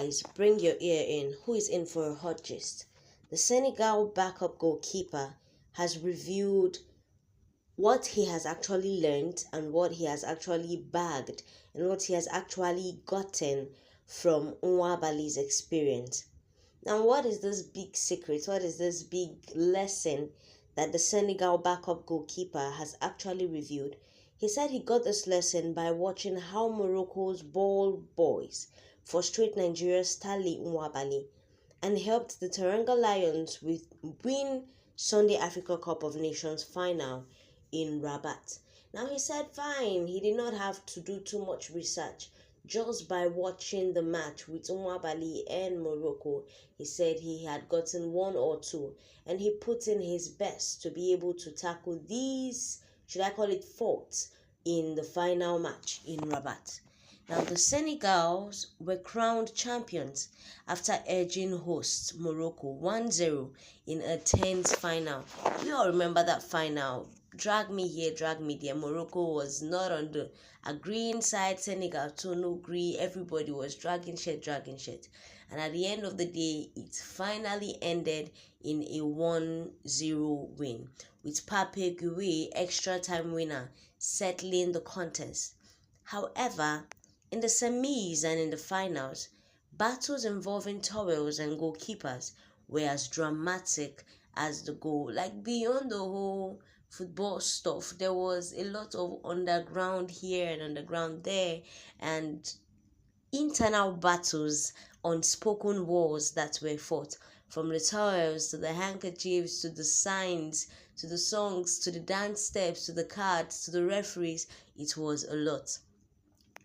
Guys, bring your ear in. Who is in for a hot gist? The Senegal backup goalkeeper has revealed what he has actually learned and what he has actually bagged and what he has actually gotten from Nwabali's experience. Now, what is this big secret? What is this big lesson that the Senegal backup goalkeeper has actually revealed? He said he got this lesson by watching how Morocco's ball boys frustrate Nigeria's Stanley Nwabali and helped the Teranga Lions win Sunday Africa Cup of Nations final in Rabat. Now he said fine, he did not have to do too much research. Just by watching the match with Nwabali and Morocco, he said he had gotten one or two, and he put in his best to be able to tackle these, should I call it, faults in the final match in Rabat. Now, the Senegals were crowned champions after edging hosts Morocco 1-0 in a tense final. We all remember that final. Drag me here, drag me there. Morocco was not on the agreeing side. Senegal to no agree. Everybody was dragging shit. And at the end of the day, it finally ended in a 1-0 win, with Pape Gueye, extra time winner, settling the contest. However, in the semis and in the finals, battles involving towels and goalkeepers were as dramatic as the goal. Like, beyond the whole football stuff, there was a lot of underground here and underground there, and internal battles, unspoken wars that were fought, from the towels to the handkerchiefs to the signs to the songs to the dance steps to the cards to the referees. It was a lot.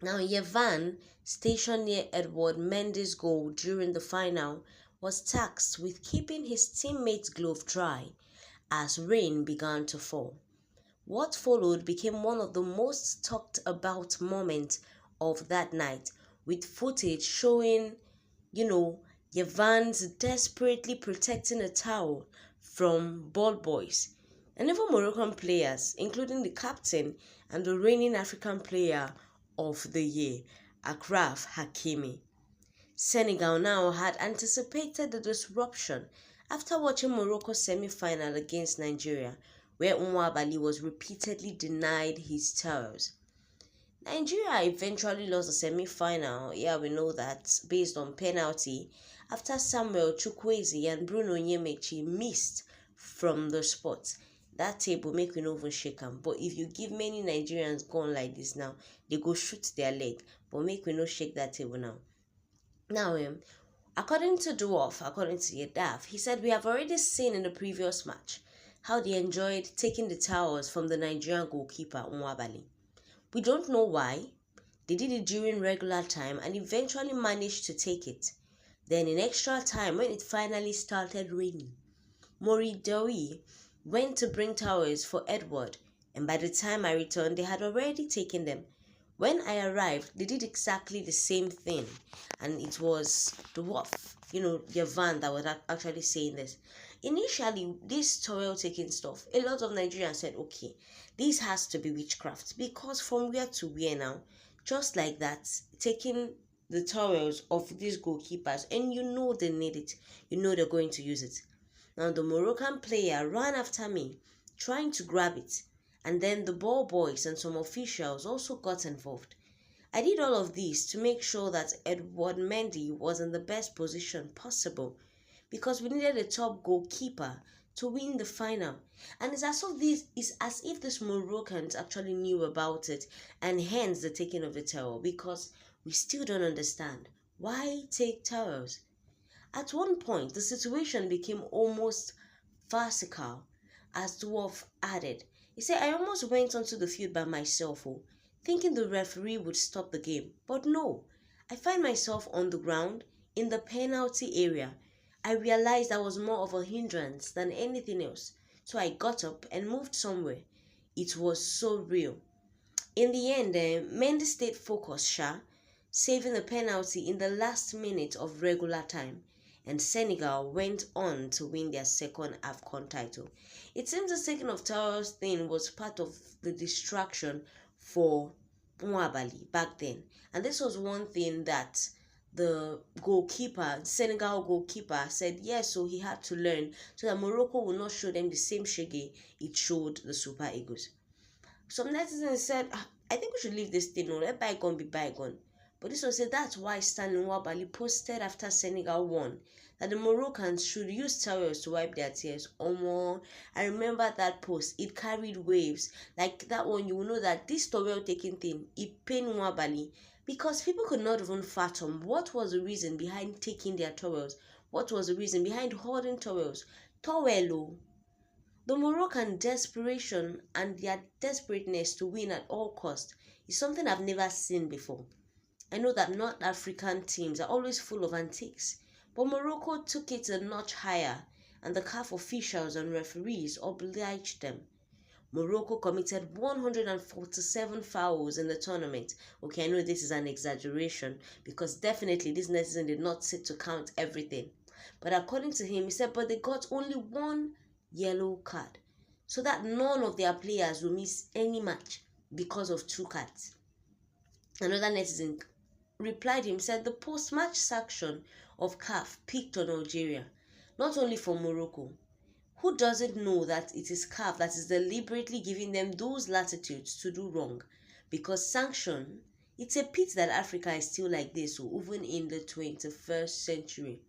Now, Yevan, stationed near Edward Mendy's goal during the final, was tasked with keeping his teammate's glove dry as rain began to fall. What followed became one of the most talked about moments of that night, with footage showing, Yevan's desperately protecting a towel from ball boys. And even Moroccan players, including the captain and the reigning African player of the year, Achraf Hakimi. Senegal now had anticipated the disruption after watching Morocco's semi-final against Nigeria, where Nwabali was repeatedly denied his towels. Nigeria eventually lost the semi-final, we know that, based on penalty, after Samuel Chukwueze and Bruno Nyemechi missed from the spot. That table make we no even shake am. But if you give many Nigerians gun like this now, they go shoot their leg. But make we no shake that table now. Now, according to Dwarf, according to Yedaf, he said we have already seen in the previous match how they enjoyed taking the towels from the Nigerian goalkeeper Nwabali. We don't know why. They did it during regular time and eventually managed to take it. Then in extra time, when it finally started raining, Mori Dewi went to bring towels for Edward, and by the time I returned, they had already taken them. When I arrived, they did exactly the same thing, and it was the Dwarf, Yavan, that was actually saying this. Initially, this towel taking stuff, a lot of Nigerians said, okay, this has to be witchcraft, because from where to where now, just like that, taking the towels of these goalkeepers, and they need it, they're going to use it. Now, the Moroccan player ran after me, trying to grab it, and then the ball boys and some officials also got involved. I did all of this to make sure that Edward Mendy was in the best position possible, because we needed a top goalkeeper to win the final. And it's as if these Moroccans actually knew about it, and hence the taking of the towel, because we still don't understand. Why take towels? At one point, the situation became almost farcical, as Dwarf added. He said, I almost went onto the field by myself, thinking the referee would stop the game. But no, I find myself on the ground in the penalty area. I realized I was more of a hindrance than anything else, so I got up and moved somewhere. It was so real. In the end, Mendy stayed focused, saving the penalty in the last minute of regular time, and Senegal went on to win their second AFCON title. It seems the taking of towels thing was part of the distraction for Nwabali back then, and this was one thing that the goalkeeper, Senegal goalkeeper, said yes, so he had to learn so that Morocco will not show them the same shege it showed the Super Eagles. Some netizens said, I think we should leave this thing on, let bygone be bygone. But this one said that's why Stanley Nwabali posted after Senegal won that the Moroccans should use towels to wipe their tears. I remember that post. It carried waves. Like that one, you will know that this towel taking thing, it pained Nwabali because people could not even fathom what was the reason behind taking their towels. What was the reason behind holding towels? Towelo. The Moroccan desperation and their desperateness to win at all costs is something I've never seen before. I know that North African teams are always full of antics, but Morocco took it a notch higher, and the CAF officials and referees obliged them. Morocco committed 147 fouls in the tournament. Okay, I know this is an exaggeration because definitely this netizen did not sit to count everything. But according to him, he said, but they got only one yellow card so that none of their players will miss any match because of 2 cards. Another netizen replied him, said the post-match section of CAF picked on Algeria, not only for Morocco. Who doesn't know that it is CAF that is deliberately giving them those latitudes to do wrong? Because sanction, it's a pity that Africa is still like this, even in the 21st century.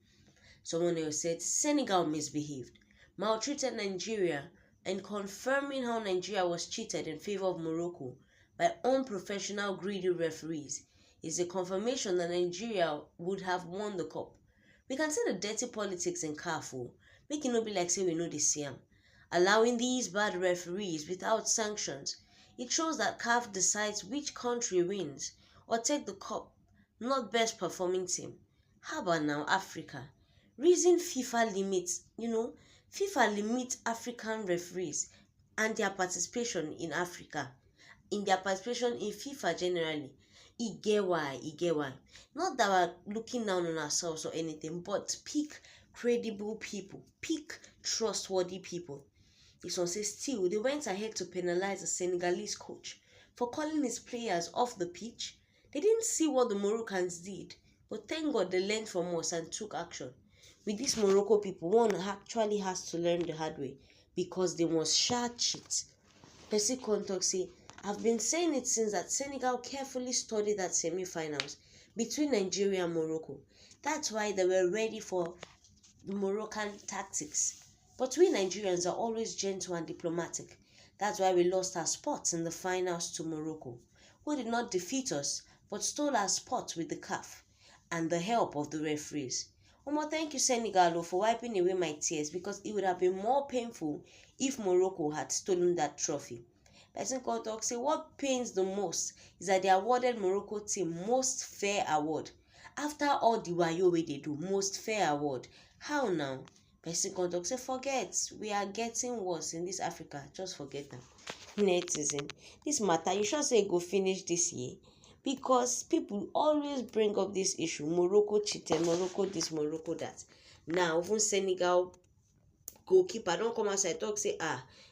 Someone else said Senegal misbehaved, maltreated Nigeria, and confirming how Nigeria was cheated in favor of Morocco by unprofessional greedy referees is a confirmation that Nigeria would have won the cup. We can see the dirty politics in CAF, make it not be like say we know the same. Allowing these bad referees without sanctions, it shows that CAF decides which country wins or take the cup, not best performing team. How about now Africa? Reason FIFA limits, FIFA limits African referees and their participation in Africa, in their participation in FIFA generally. E get why. Not that we're looking down on ourselves or anything, but pick credible people, pick trustworthy people. This one says still, they went ahead to penalize the Senegalese coach for calling his players off the pitch. They didn't see what the Moroccans did, but thank God they learned from us and took action. With these Morocco people, one actually has to learn the hard way because they must cheat. Percy Contoc say, I've been saying it since that Senegal carefully studied that semi-finals between Nigeria and Morocco. That's why they were ready for Moroccan tactics. But we Nigerians are always gentle and diplomatic. That's why we lost our spots in the finals to Morocco, who did not defeat us but stole our spots with the CAF and the help of the referees. Thank you Senegal for wiping away my tears because it would have been more painful if Morocco had stolen that trophy. Person called talk say what pains the most is that they awarded Morocco team most fair award. After all the wayo way they do, most fair award. How now? Person called talk say forget, we are getting worse in this Africa. Just forget them. Netizen, this matter you sure say go finish this year? Because people always bring up this issue. Morocco cheated, Morocco this, Morocco that. Now, even Senegal goalkeeper don't come outside talk say,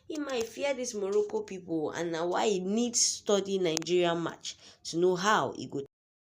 he might fear this Morocco people and now why he needs study Nigerian match to know how he go